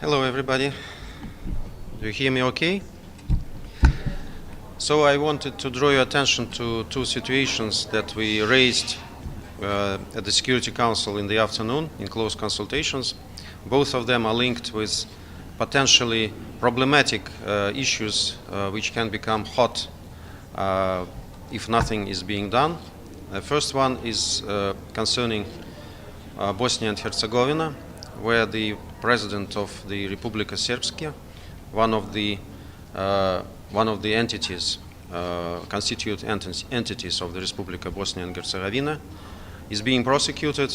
Hello, everybody. Do you hear me okay? So I wanted to draw your attention to two situations that we raised at the Security Council in the afternoon in close consultations. Both of them are linked with potentially problematic issues which can become hot if nothing is being done. The first one is concerning Bosnia and Herzegovina, where the president of the Republika Srpska, one of the entities, constituent entities of the Republika Bosnia and Herzegovina, is being prosecuted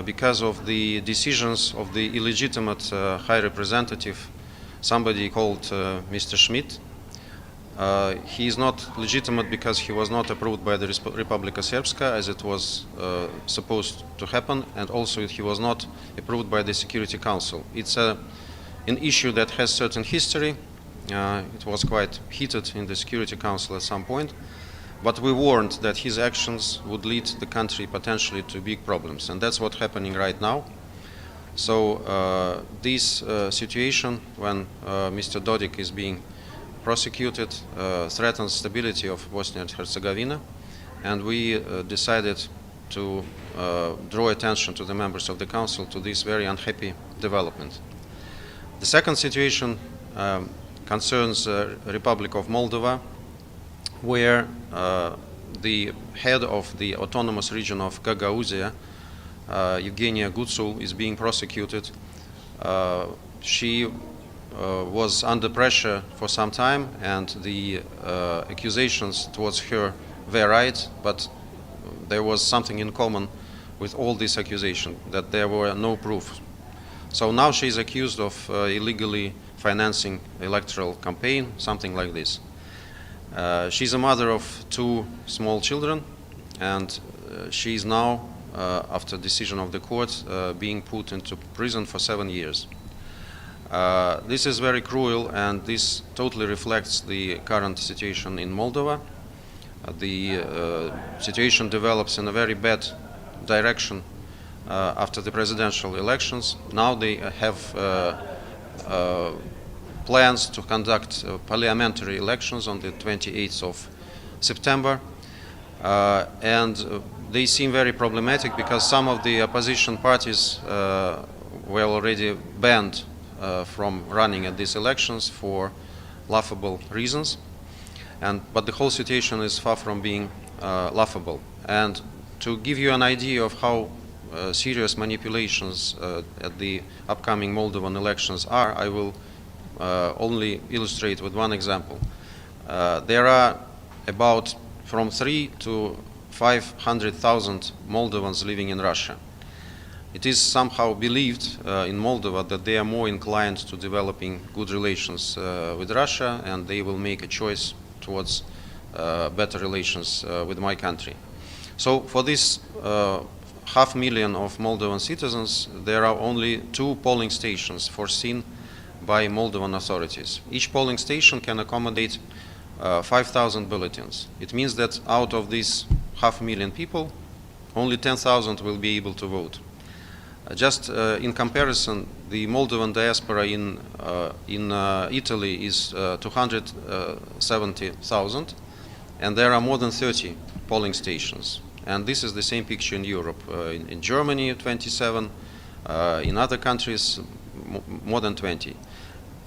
because of the decisions of the illegitimate high representative, somebody called Mr. Schmidt. He is not legitimate because he was not approved by the Republika Srpska as it was supposed to happen, and also he was not approved by the Security Council. It's an issue that has certain history. It was quite heated in the Security Council at some point, but we warned that his actions would lead the country potentially to big problems, and that's what's happening right now. So this situation, when Mr. Dodik is being prosecuted, threatens stability of Bosnia and Herzegovina, and we decided to draw attention to the members of the Council to this very unhappy development. The second situation concerns the Republic of Moldova, where the head of the autonomous region of Gagauzia, Evgenia Gutsul, is being prosecuted. She was under pressure for some time, and the accusations towards her were right, but there was something in common with all these accusations, that there were no proof. So now she is accused of illegally financing electoral campaign, something like this. She's a mother of two small children, and she is now, after decision of the court, being put into prison for 7 years. This is very cruel, and this totally reflects the current situation in Moldova. The situation develops in a very bad direction after the presidential elections. Now they have plans to conduct parliamentary elections on the 28th of September, and they seem very problematic because some of the opposition parties were already banned from running at these elections for laughable reasons, but the whole situation is far from being laughable. And to give you an idea of how serious manipulations at the upcoming Moldovan elections are, I will only illustrate with one example. There are about from 3 to 500,000 Moldovans living in Russia. It is somehow believed in Moldova that they are more inclined to developing good relations with Russia, and they will make a choice towards better relations with my country. So for this 500,000 of Moldovan citizens, there are only 2 polling stations foreseen by Moldovan authorities. Each polling station can accommodate 5,000 bulletins. It means that out of these 500,000 people, only 10,000 will be able to vote. Just in comparison, the Moldovan diaspora in Italy is 270,000, and there are more than 30 polling stations. And this is the same picture in Europe. In Germany, 27, in other countries, more than 20.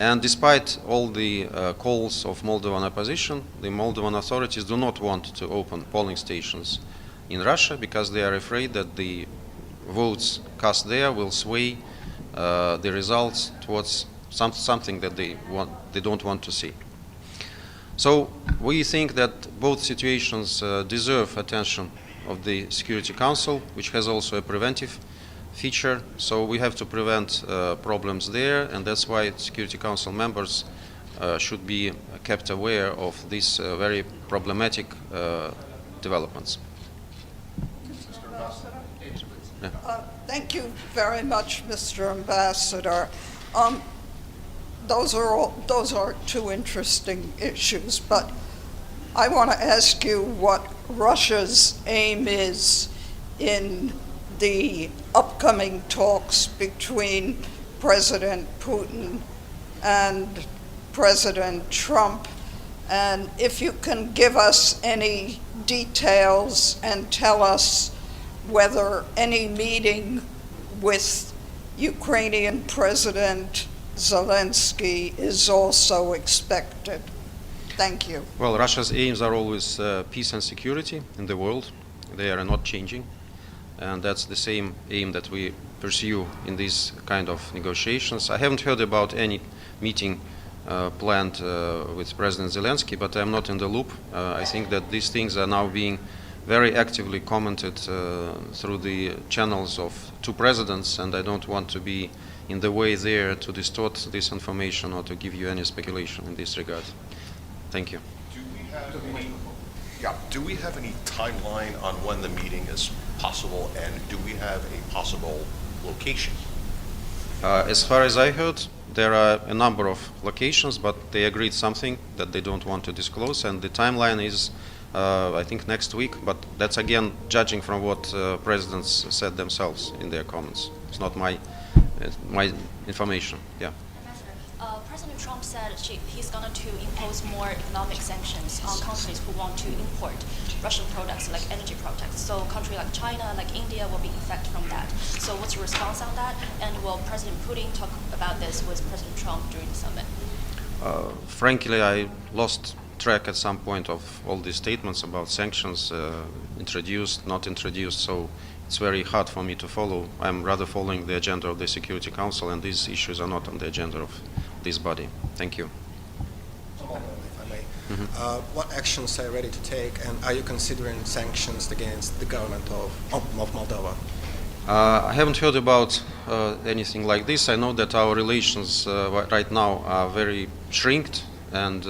And despite all the calls of Moldovan opposition, the Moldovan authorities do not want to open polling stations in Russia because they are afraid that the votes cast there will sway the results towards something that they don't want to see. So we think that both situations deserve attention of the Security Council, which has also a preventive feature. So we have to prevent problems there, and that's why Security Council members should be kept aware of these very problematic developments. Thank you very much, Mr. Ambassador. Those are two interesting issues, but I want to ask you what Russia's aim is in the upcoming talks between President Putin and President Trump, and if you can give us any details and tell us whether any meeting with Ukrainian President Zelensky is also expected. Thank you. Well, Russia's aims are always peace and security in the world. They are not changing, and that's the same aim that we pursue in these kind of negotiations. I haven't heard about any meeting planned with President Zelensky, but I'm not in the loop. I think that these things are now being very actively commented through the channels of two presidents, and I don't want to be in the way there to distort this information or to give you any speculation in this regard. Thank you. Do we have any timeline on when the meeting is possible, and do we have a possible location? As far as I heard, there are a number of locations, but they agreed something that they don't want to disclose, and the timeline is, I think, next week, but that's again judging from what presidents said themselves in their comments. It's not my information. Yeah. President Trump said he's going to impose more economic sanctions on countries who want to import Russian products like energy products. So countries like China, like India will be affected from that. So what's your response on that? And will President Putin talk about this with President Trump during the summit? Frankly, I lost track at some point of all these statements about sanctions, introduced, not introduced, so it's very hard for me to follow. I'm rather following the agenda of the Security Council, and these issues are not on the agenda of this body. Thank you. If I may. What actions are you ready to take, and are you considering sanctions against the government of Moldova? I haven't heard about anything like this. I know that our relations right now are very shrinked, and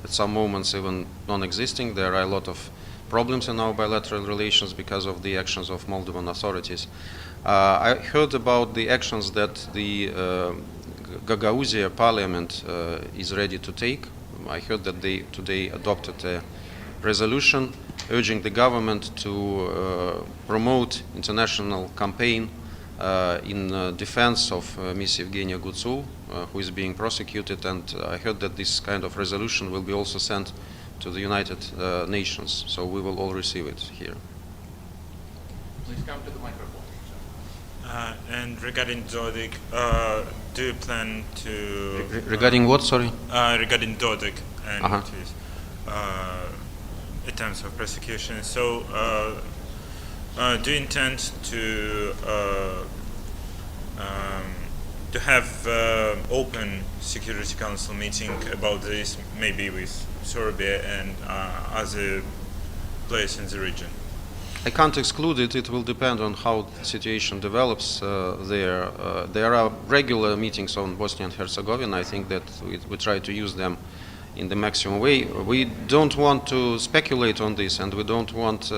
at some moments even non-existing. There are a lot of problems in our bilateral relations because of the actions of Moldovan authorities. I heard about the actions that the Gagauzia parliament is ready to take. I heard that they today adopted a resolution urging the government to promote international campaign in defense of Miss Evgenia Gutsul, who is being prosecuted, and I heard that this kind of resolution will be also sent to the United Nations, so we will all receive it here. Please come to the microphone. And regarding Dodik, do you plan to... Regarding what, sorry? Regarding Dodik and his attempts of persecution. So, do you intend to have open Security Council meeting about this, maybe with Serbia and other places in the region? I can't exclude it. It will depend on how the situation develops there. There are regular meetings on Bosnia and Herzegovina. I think that we try to use them in the maximum way. We don't want to speculate on this, and we don't want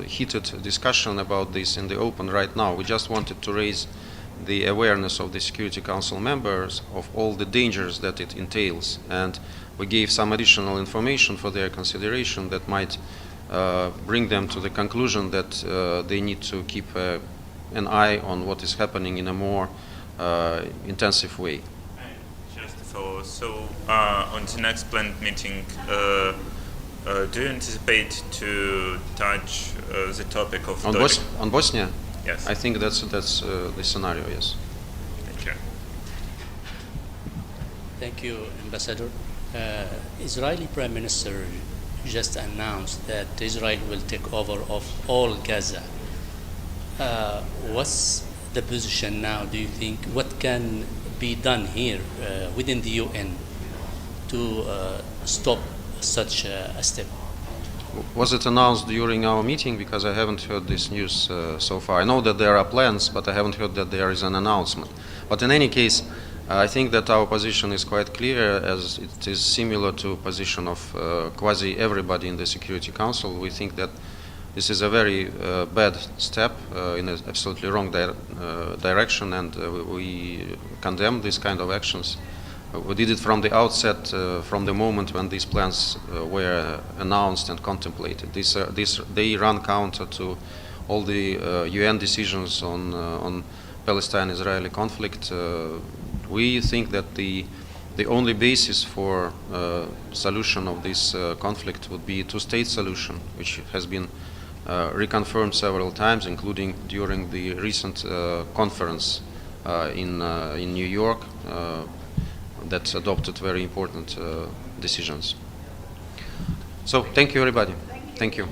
heated discussion about this in the open right now. We just wanted to raise the awareness of the Security Council members of all the dangers that it entails, and we gave some additional information for their consideration that might bring them to the conclusion that they need to keep an eye on what is happening in a more intensive way. Just to follow, so on the next planned meeting, do you anticipate to touch the topic of on Bosnia? Yes. I think that's the scenario, yes. Thank you. Thank you, Ambassador. Israeli Prime Minister just announced that Israel will take over of all Gaza. What's the position now, do you think? What can be done here within the UN to stop such a step? Was it announced during our meeting? Because I haven't heard this news so far. I know that there are plans, but I haven't heard that there is an announcement. But in any case, I think that our position is quite clear, as it is similar to position of quasi everybody in the Security Council. We think that this is a very bad step in an absolutely wrong direction, and we condemn this kind of actions. We did it from the outset, from the moment when these plans were announced and contemplated. They run counter to all the UN decisions on Palestine-Israeli conflict. We think that the only basis for solution of this conflict would be a two-state solution, which has been reconfirmed several times, including during the recent conference in New York that adopted very important decisions. So thank you, everybody. Thank you.